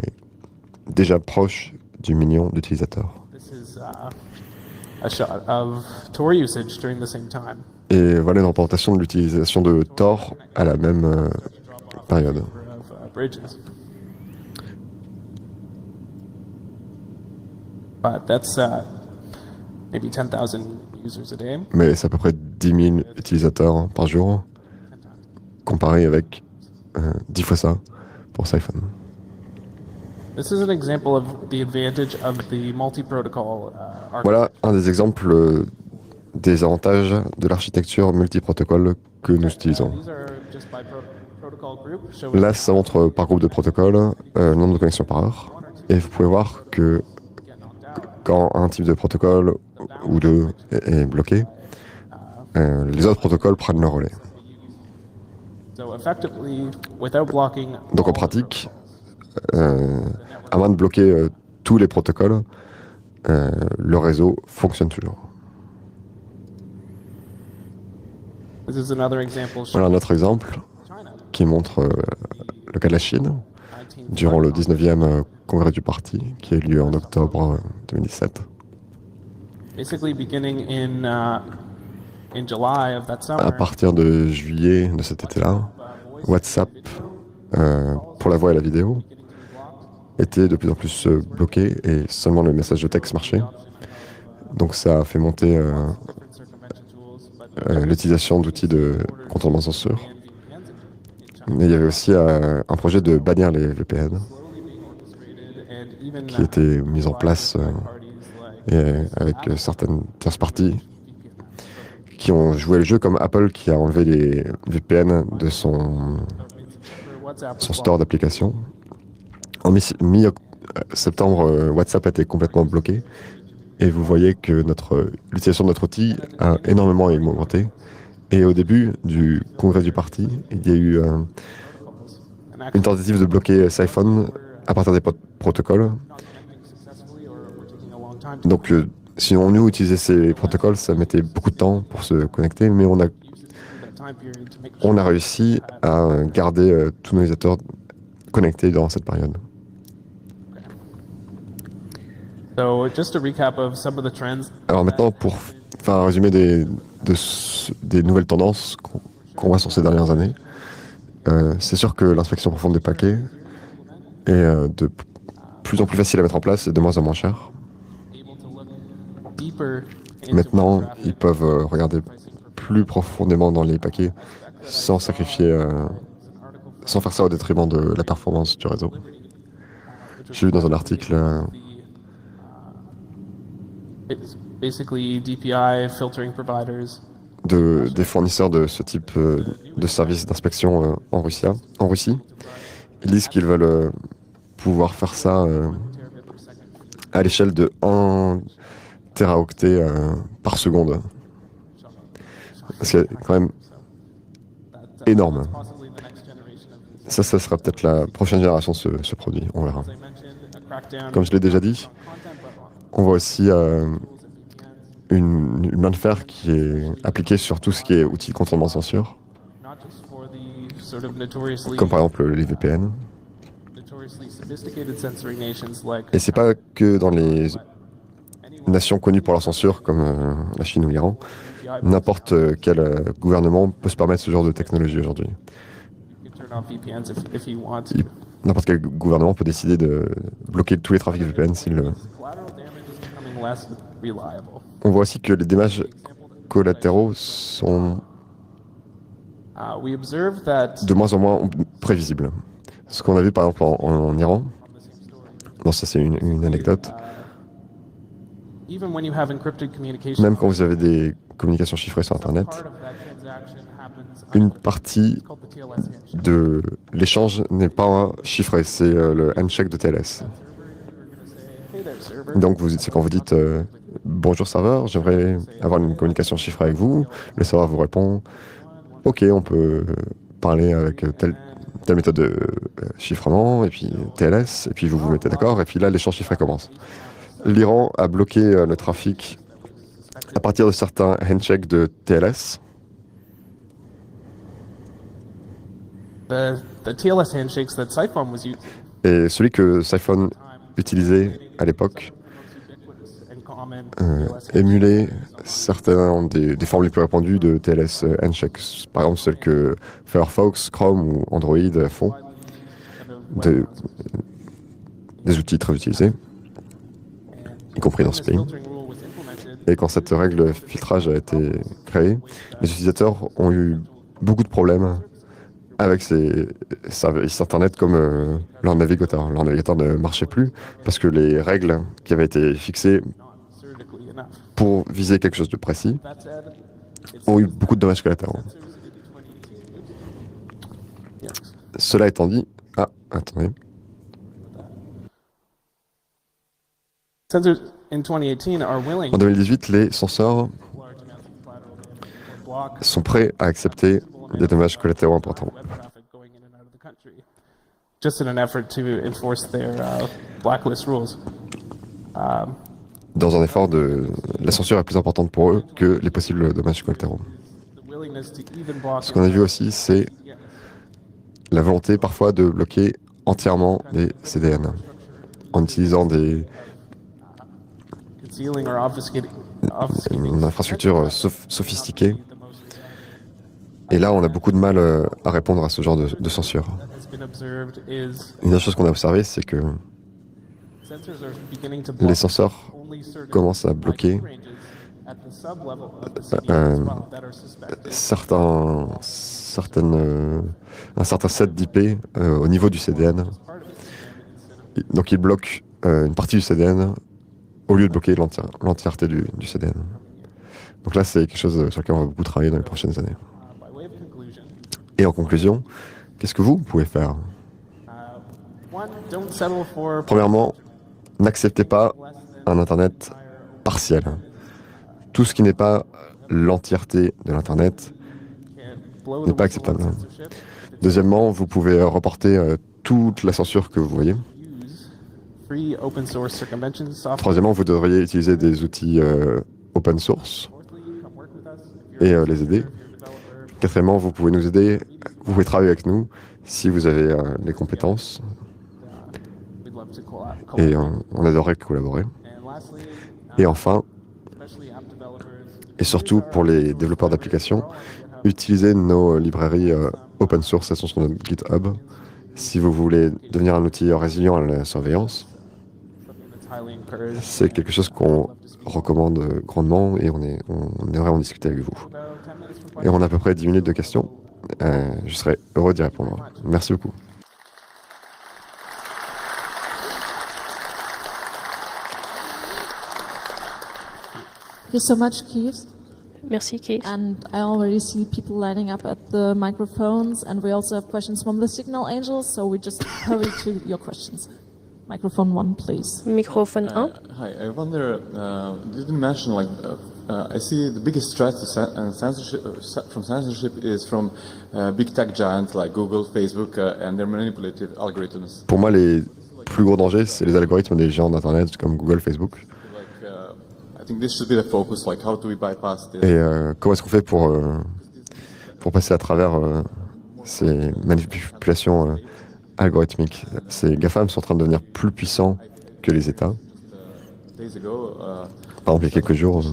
B: déjà proche du million d'utilisateurs.
C: This is a shot of Tor usage during the same time.
B: Et voilà une représentation de l'utilisation de Tor à la même période.
C: Number of bridges. But that's maybe 10,000 users a day.
B: Mais c'est à peu près 10 000 utilisateurs par jour, comparé avec 10 fois ça pour Siphon.
C: This is an example of the advantage of the multi-protocol architecture.
B: Voilà un des exemples des avantages de l'architecture multiprotocole que nous utilisons.
C: These are just by protocol group. Showing
B: Là, ça montre par groupe de protocoles le nombre de connexions par heure. Et vous pouvez voir que
C: get knocked out.
B: quand un type de protocole ou deux est bloqué, les autres protocoles prennent le relais.
C: So effectively, without blocking.
B: Donc en pratique, à moins de bloquer tous les protocoles, le réseau fonctionne toujours.
C: This is another example
B: Voilà un
C: showing
B: autre exemple
C: China.
B: qui montre le cas de la Chine durant le 19e congrès du parti qui a eu lieu en octobre 2017.
C: Basically beginning in July of that
B: À
C: summer.
B: partir de juillet de cet été-là, WhatsApp, pour la voix et la vidéo, était de plus en plus bloqué et seulement le message de texte marchait. Donc ça a fait monter l'utilisation d'outils de contournement censure. Mais il y avait aussi un projet de bannir les VPN qui était mis en place et avec certaines tierces parties qui ont joué le jeu, comme Apple qui a enlevé les VPN de son store d'applications. En mi-septembre, WhatsApp a été complètement bloqué et vous voyez que l'utilisation de notre outil a énormément augmenté. Et au début du congrès du parti, il y a eu une tentative de bloquer Siphon à partir des protocoles. Donc, si on nous utilisait ces protocoles, ça mettait beaucoup de temps pour se connecter, mais on a réussi à garder tous nos utilisateurs connectés durant cette période. Alors maintenant, pour faire un résumé des nouvelles tendances qu'on voit sur ces dernières années, c'est sûr que l'inspection profonde des paquets est de plus en plus facile à mettre en place et de moins en moins cher. Maintenant, ils peuvent regarder plus profondément dans les paquets sans sacrifier, sans faire ça au détriment de la performance du réseau. J'ai vu dans un article des fournisseurs de ce type de services d'inspection en Russie. Ils disent qu'ils veulent pouvoir faire ça à l'échelle de 1 téraoctet par seconde. C'est quand même énorme. Ça sera peut-être la prochaine génération de ce produit, on verra. Comme je l'ai déjà dit, on voit aussi une main de fer qui est appliquée sur tout ce qui est outils de contournement de censure, comme par exemple les VPN. Et c'est pas que dans les nations connues pour leur censure, comme la Chine ou l'Iran. N'importe quel gouvernement peut se permettre ce genre de technologie aujourd'hui. N'importe quel gouvernement peut décider de bloquer tous les trafics VPN s'il le veut. On voit aussi que les dommages collatéraux sont de moins en moins prévisibles. Ce qu'on a vu par exemple en Iran, bon, ça c'est une anecdote, même quand vous avez des communications chiffrées sur Internet, une partie de l'échange n'est pas chiffrée, c'est le handshake de TLS. Donc c'est quand vous dites bonjour serveur, j'aimerais avoir une communication chiffrée avec vous, le serveur vous répond ok, on peut parler avec telle méthode de chiffrement, et puis TLS, et puis vous vous mettez d'accord, et puis là l'échange chiffré commence. L'Iran a bloqué le trafic à partir de certains handshakes de TLS. Et celui que Siphon utilisait à l'époque émulait certains des formes les plus répandues de TLS handshakes, par exemple celles que Firefox, Chrome ou Android font, des outils très utilisés, y compris dans ce pays. Et quand cette règle de filtrage a été créée, les utilisateurs ont eu beaucoup de problèmes avec ces services Internet comme leur navigateur. Leur navigateur ne marchait plus parce que les règles qui avaient été fixées pour viser quelque chose de précis ont eu beaucoup de dommages collatéraux. Cela étant dit... Ah, attendez. En 2018, les censeurs sont prêts à accepter des dommages collatéraux importants. Dans un effort la censure est plus importante pour eux que les possibles dommages collatéraux. Ce qu'on a vu aussi, c'est la volonté parfois de bloquer entièrement les CDN en utilisant une infrastructure sophistiquée. Et là, on a beaucoup de mal à répondre à ce genre de censure. Une des choses qu'on a observé, c'est que les censeurs commencent à bloquer un certain set d'IP au niveau du CDN. Donc ils bloquent une partie du CDN au lieu de bloquer l'entièreté du CDN. Donc là, c'est quelque chose sur lequel on va beaucoup travailler dans les prochaines années. Et en conclusion, qu'est-ce que vous pouvez faire? Premièrement, n'acceptez pas un Internet partiel. Tout ce qui n'est pas l'entièreté de l'Internet n'est pas acceptable. Deuxièmement, vous pouvez reporter toute la censure que vous voyez. Troisièmement, vous devriez utiliser des outils open source et les aider. Quatrièmement, vous pouvez nous aider, vous pouvez travailler avec nous si vous avez les compétences. Et on adorerait collaborer. Et enfin, et surtout pour les développeurs d'applications, utilisez nos librairies open source, elles sont sur notre GitHub. Si vous voulez devenir un outil résilient à la surveillance, c'est quelque chose qu'on recommande grandement et on aimerait en discuter avec vous. Et on a à peu près 10 minutes de questions. Je serai heureux d'y répondre. Merci beaucoup.
A: Thank you so much, Keith.
D: Merci, Keith.
A: And I already see people lining up at the microphones, and we also have questions from the Signal Angels, so we just hurry to your questions. Microphone 1, please.
D: Microphone 1.
E: Hi, I wonder, did you mention, like, I see the biggest threat to censorship is from big tech giants like Google, Facebook, and their manipulative algorithms.
B: Pour moi, les plus gros dangers, c'est les algorithmes des géants d'Internet comme Google, Facebook.
E: I think this should be the focus, like how do we bypass this?
B: Et comment est-ce qu'on fait pour passer à travers ces manipulations algorithmiques? Ces GAFAM sont en train de devenir plus puissants que les États. Par exemple, il y a quelques jours,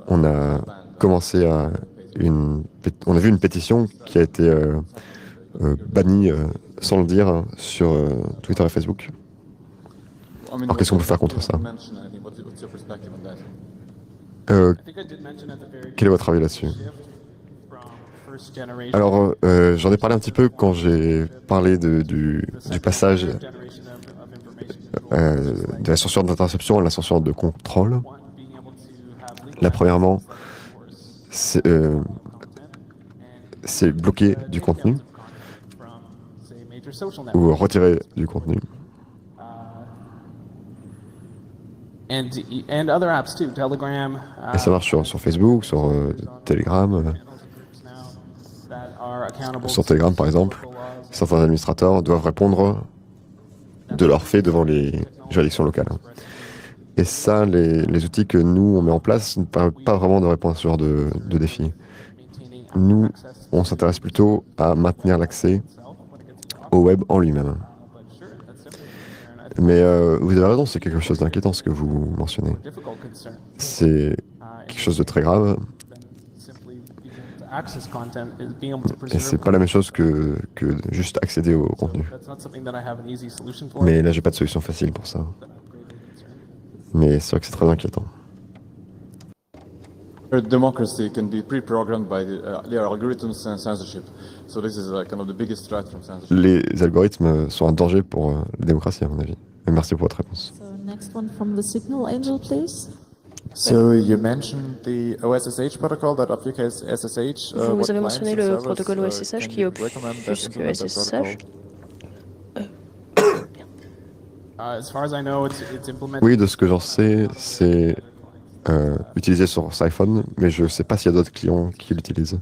B: on a commencé on a vu une pétition qui a été bannie sans le dire sur Twitter et Facebook. Alors qu'est-ce qu'on peut faire contre ça? Quel est votre avis là-dessus? Alors, j'en ai parlé un petit peu quand j'ai parlé du passage de la censure d'interception à la censure de contrôle. Là, premièrement, c'est bloquer du contenu ou retirer du contenu.
C: And other apps too, Telegram.
B: Et ça marche sur Facebook, sur Telegram. Sur Telegram, par exemple, certains administrateurs doivent répondre de leurs faits devant les juridictions locales. Et ça, les outils que nous, on met en place ne permettent pas vraiment de répondre à ce genre de défi. Nous, on s'intéresse plutôt à maintenir l'accès au web en lui-même. Mais vous avez raison, c'est quelque chose d'inquiétant ce que vous mentionnez. C'est quelque chose de très grave. Et c'est pas la même chose que juste accéder au contenu. Mais là, j'ai pas de solution facile pour ça. Mais c'est vrai que c'est très inquiétant.
E: Democracy can be pre-programmed by the algorithms and censorship. So this is kind of the biggest threat from censorship.
B: Les algorithmes sont un danger pour la démocratie, à mon avis. Et merci pour votre réponse.
A: So next one from the Signal Angel, please.
F: So you mentioned the OSSH protocol that obfuscates SSH.
D: Vous avez mentionné le protocole OSSH qui obfusque SSH.
B: Oui, de ce que j'en sais, c'est utilisé sur Siphon, mais je ne sais pas s'il y a d'autres clients qui l'utilisent.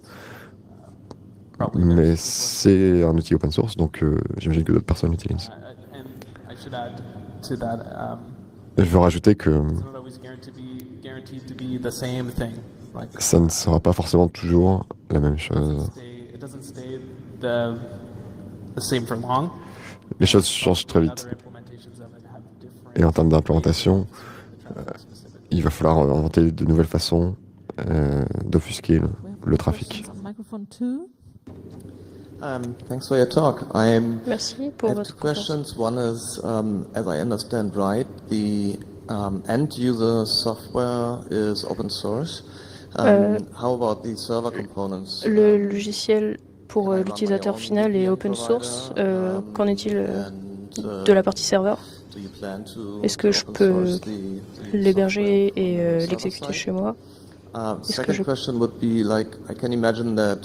B: Mais c'est un outil open source, donc j'imagine que d'autres personnes l'utilisent. Je veux rajouter que ça ne sera pas forcément toujours la même chose. Les choses changent très vite. Et en termes d'implémentation, il va falloir inventer de nouvelles façons d'offusquer le trafic.
F: Thanks for your talk.
D: Merci pour
F: I have
D: votre
F: two questions. One is, as I understand right, the end-user software is open source. How about the server components?
D: Le logiciel pour l'utilisateur final est open source. Qu'en est-il de la partie serveur? Est-ce que je peux l'héberger et l'exécuter chez moi?
F: Second question would be like, I can imagine that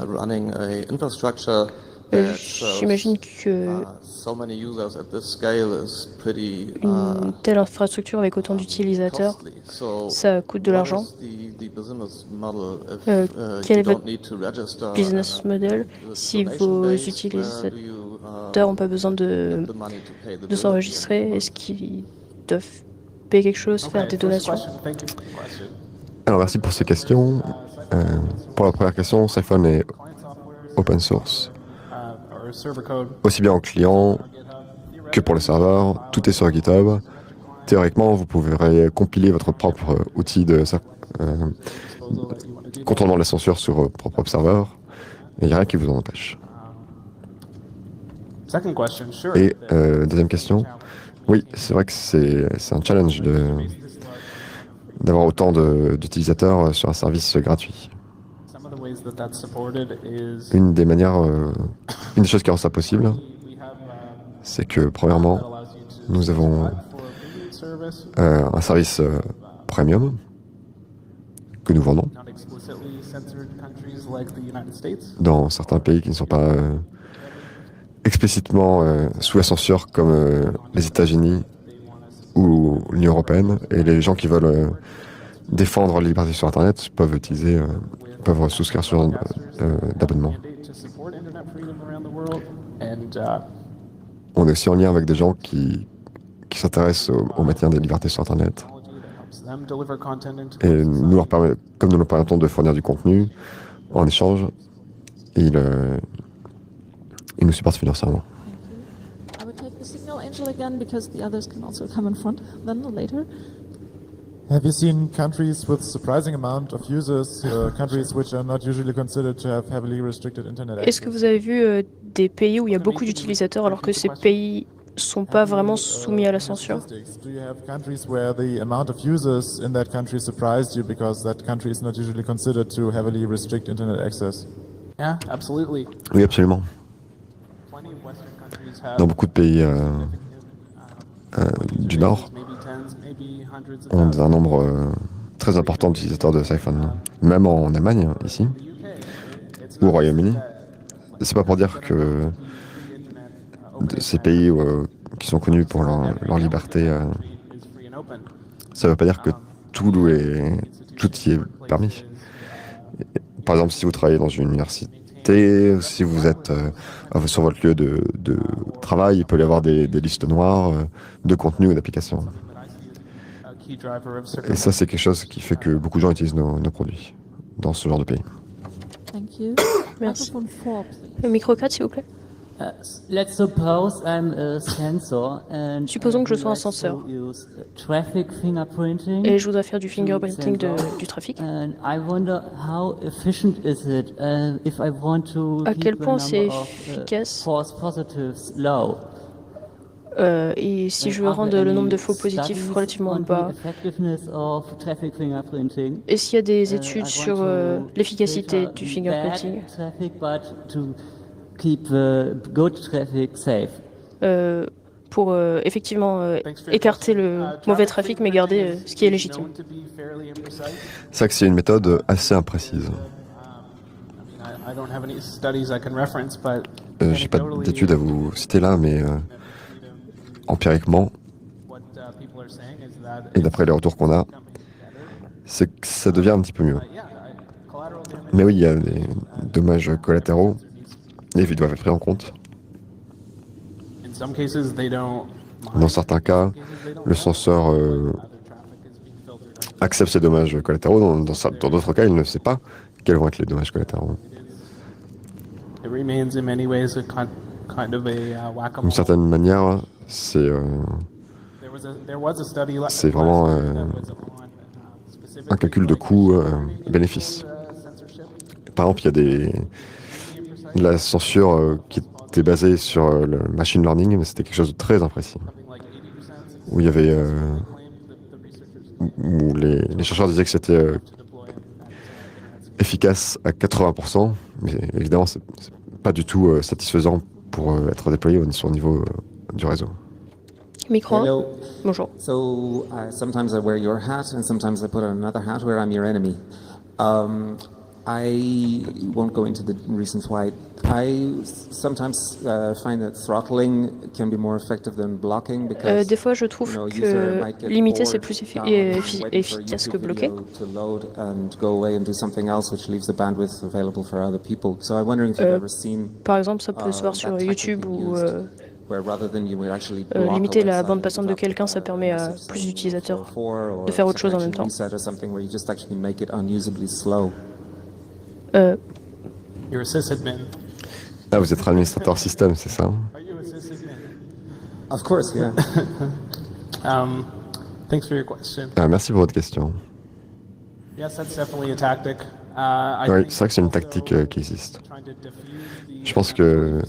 F: running a infrastructure that serves
D: J'imagine que
F: so many users at this scale is pretty
D: une telle infrastructure avec autant d'utilisateurs,
F: costly. So
D: ça coûte de
F: what
D: l'argent.
F: is the business model if
D: Quel
F: you
D: est votre
F: don't need to register
D: business model si vos utilisateurs n'ont pas besoin de s'enregistrer? Est-ce qu'ils doivent payer quelque chose, faire des donations?
C: Thank you for the question.
B: Alors merci pour ces questions. Pour la première question, Siphon est open source,
C: Or server code.
B: aussi bien aux clients que pour les serveurs. Tout est sur GitHub. Théoriquement, vous pourrez compiler votre propre outil de contournant la censure sur votre propre serveur. Et il n'y a rien qui vous en empêche.
C: Second question, sure.
B: Et deuxième question. Oui, c'est vrai que c'est un challenge d'avoir autant d'utilisateurs sur un service gratuit.
C: Some of the ways that that's supported is
B: Une des manières, une des choses qui rend ça possible,
C: we have
B: c'est que premièrement,
C: allows you to
B: nous avons
C: for a premium service,
B: un service premium que nous vendons
C: not explicitly censored countries like the United States.
B: dans certains pays qui ne sont pas explicitement sous la censure comme les États-Unis ou l'Union européenne. Et les gens qui veulent défendre la liberté sur Internet peuvent peuvent souscrire sur d'abonnement.
C: Mandate to support internet freedom around the world, and
B: On est aussi en lien avec des gens qui s'intéressent au maintien des libertés sur Internet.
C: technology that helps them deliver content into
B: Et comme nous leur permettons de fournir du contenu en échange, ils nous supportent financièrement.
A: I would take the Signal Angel again because the others can also come in front then later.
G: Have you seen countries with surprising amount of users, countries which are not usually considered to have heavily restricted internet
D: Est-ce que
G: access?
D: vous avez vu des pays où il y a beaucoup d'utilisateurs alors que ces pays sont pas vraiment soumis à la censure?
G: Statistics. Do you have countries where the amount of users in that country surprised you because that country is not usually considered to heavily restrict internet access?
C: yeah, absolutely.
B: Oui, absolument.
C: Plenty of Western countries have
B: Dans beaucoup de pays du Nord,
C: maybe tens, maybe hundreds of
B: on a
C: thousands.
B: un nombre très important d'utilisateurs de Siphon. Même en Allemagne, ici,
C: The UK, it's
B: ou au
C: not
B: Royaume-Uni. C'est pas pour dire que
C: free internet, open
B: ces pays qui sont connus pour leur liberté,
C: is free and open.
B: ça veut pas dire que tout y est permis. Par exemple, si vous travaillez dans une université, si vous êtes sur votre lieu de travail, il peut y avoir des listes noires de contenu ou d'applications.
C: A key driver of
B: Et ça, c'est quelque chose qui fait que beaucoup de gens utilisent nos produits dans ce genre de pays.
A: Thank you.
D: Merci.
A: Microphone 4, please.
D: Le micro 4, s'il vous plaît.
H: Let's suppose I'm a sensor and
D: Supposons que je sois un
H: I would like
D: censeur.
H: to use traffic fingerprinting.
D: Et je voudrais faire du fingerprinting du trafic.
H: And I wonder how efficient is it if I want to
D: À
H: keep
D: quel
H: the
D: point c'est
H: number of,
D: efficace
H: false positives low.
D: Et si je veux
H: Are
D: rendre
H: there
D: le nombre
H: any
D: de faux positifs
H: studies
D: relativement
H: on the
D: bas?
H: effectiveness of traffic fingerprinting?
D: Est-ce qu'il y a des
H: I
D: études
H: want
D: sur
H: to
D: l'efficacité
H: filter
D: du
H: bad
D: fingerprinting
H: traffic, but to keep the good traffic safe.
D: pour effectivement
C: Thanks for your
D: écarter
C: question.
D: le mauvais trafic mais garder ce qui est légitime?
C: Known to be fairly imprecise.
B: C'est vrai que c'est une méthode assez imprécise.
C: I don't have any studies I can reference, but
B: J'ai pas d'études à vous citer là, mais empiriquement,
C: what people are saying is that
B: et d'après les retours qu'on a, c'est que ça devient un petit peu mieux.
C: collateral damage
B: Mais oui, il y a des dommages collatéraux et ils doivent être pris en compte.
C: in some cases they don't
B: Dans certains cas, le censeur
C: other traffic is being filtered out.
B: accepte ces dommages collatéraux. Dans d'autres cas, il ne sait pas quels vont être les dommages collatéraux.
C: It remains in many ways a kind of a whack-a-mole.
B: D'une certaine manière, c'est
C: There was a study
B: c'est vraiment
C: that was on,
B: un calcul de coût-bénéfice.
C: censorship.
B: Par exemple, il y a de la censure qui était basée sur le machine learning, mais c'était quelque chose de très imprécis.
C: Something like 80%
B: Où il y avait,
C: claimed the researchers
B: où les chercheurs disaient que c'était
C: to deploy
B: efficace à 80%, mais évidemment, c'est pas du tout satisfaisant pour être déployé sur le niveau du réseau.
D: Micro 1.
I: Hello.
D: Bonjour.
I: So sometimes I wear your hat, and sometimes I put on another hat where I'm your enemy. I won't go into the reasons why. I sometimes find that throttling can be more effective than blocking because
D: Des fois, je trouve que limiter, c'est plus efficace que bloquer.
I: To load and go away and do something else, which leaves the bandwidth available for other people. So I'm wondering if you've ever seen.
D: Par exemple, ça peut se voir sur YouTube où
I: where rather than you would actually
D: limiter la bande passante de quelqu'un, ça permet à plus d'utilisateurs de faire autre chose en même temps.
C: You're a sysadmin.
B: Ah, vous êtes administrateur système, c'est ça?
C: Are you a sysadmin?
I: Of course, yeah.
C: Thanks for your question.
B: Ah, merci pour votre question.
C: Yes, that's definitely a tactic.
B: Oui, c'est vrai que c'est une tactique qui existe. Je pense que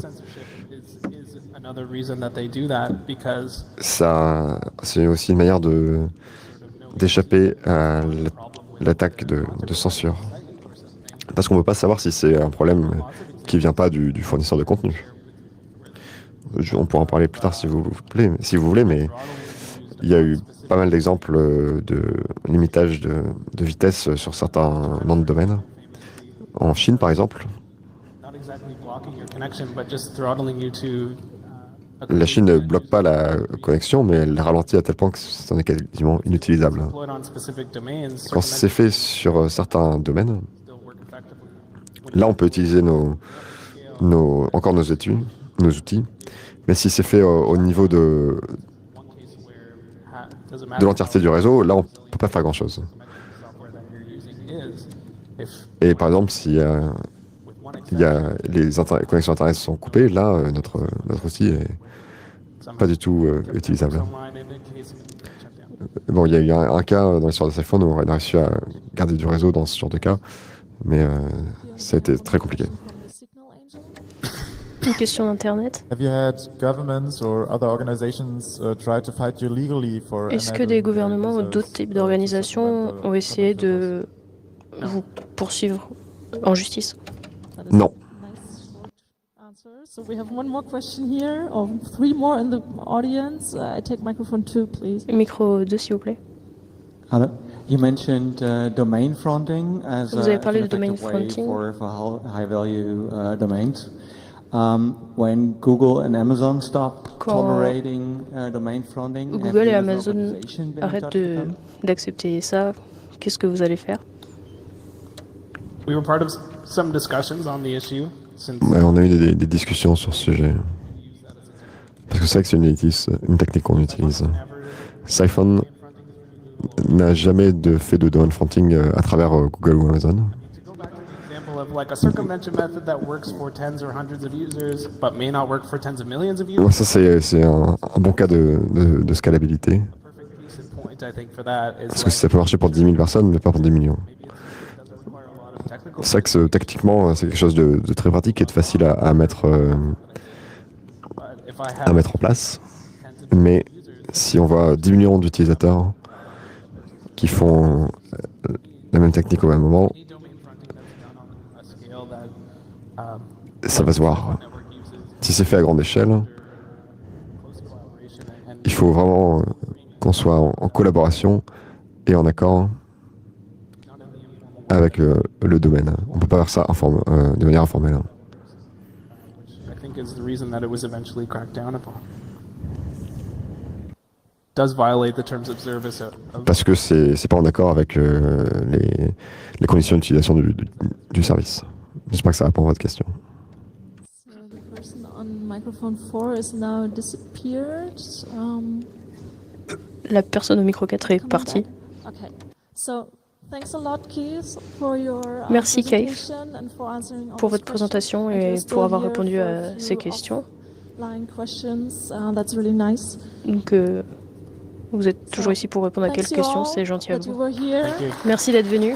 B: ça, c'est aussi une manière d'échapper à l'attaque de censure. Parce qu'on ne peut pas savoir si c'est un problème qui ne vient pas du fournisseur de contenu. On pourra en parler plus tard si vous voulez, mais il y a eu pas mal d'exemples de limitage de vitesse sur certains noms de domaine. En Chine, par exemple, la Chine ne bloque pas la connexion, mais elle ralentit à tel point que c'en est quasiment inutilisable. Quand c'est fait sur certains domaines, là on peut utiliser encore nos outils, mais si c'est fait au niveau de l'entièreté du réseau, là on ne peut pas faire grand-chose. Et par exemple, si les connexions Internet sont coupées, là notre outil est pas du tout utilisable. Bon, il y a eu un cas dans l'histoire de cell phone où on a réussi à garder du réseau dans ce genre de cas, mais ça a été très compliqué.
D: Une question d'Internet. Est-ce que des gouvernements ou d'autres types d'organisations ont essayé de vous poursuivre en justice?
B: Non.
A: So we have one more question here, or 3 more in the audience. I take microphone 2, please.
D: Micro 2, s'il vous plaît.
J: Hello. You mentioned domain fronting as
D: Vous avez parlé de domain fronting
J: for high-value domains. When Google and Amazon stop tolerating domain fronting,
D: Google et Amazon arrêtent d'accepter ça, qu'est-ce que vous allez faire?
C: We were part of some discussions on the issue.
B: Ouais, on a eu des discussions sur ce sujet. Parce que c'est vrai que c'est une technique qu'on utilise. Siphon n'a jamais fait de domain fronting à travers Google ou Amazon. Ouais, ça c'est un bon cas de scalabilité. Parce que ça peut marcher pour 10 000 personnes, mais pas pour 10 millions. C'est vrai que tactiquement, c'est quelque chose de très pratique et de facile à mettre en place. Mais si on voit 10 millions d'utilisateurs qui font la même technique au même moment, ça va se voir. Si c'est fait à grande échelle, il faut vraiment qu'on soit en collaboration et en accord avec le domaine. On ne peut pas faire ça de manière informelle. Parce que c'est pas en accord avec les conditions d'utilisation du service. J'espère que ça répond à votre question.
D: La personne au micro 4 est partie. Merci Keith pour votre présentation et pour avoir répondu à ces questions. Donc vous êtes toujours ici pour répondre à quelques questions, c'est gentil à vous. Merci d'être venu.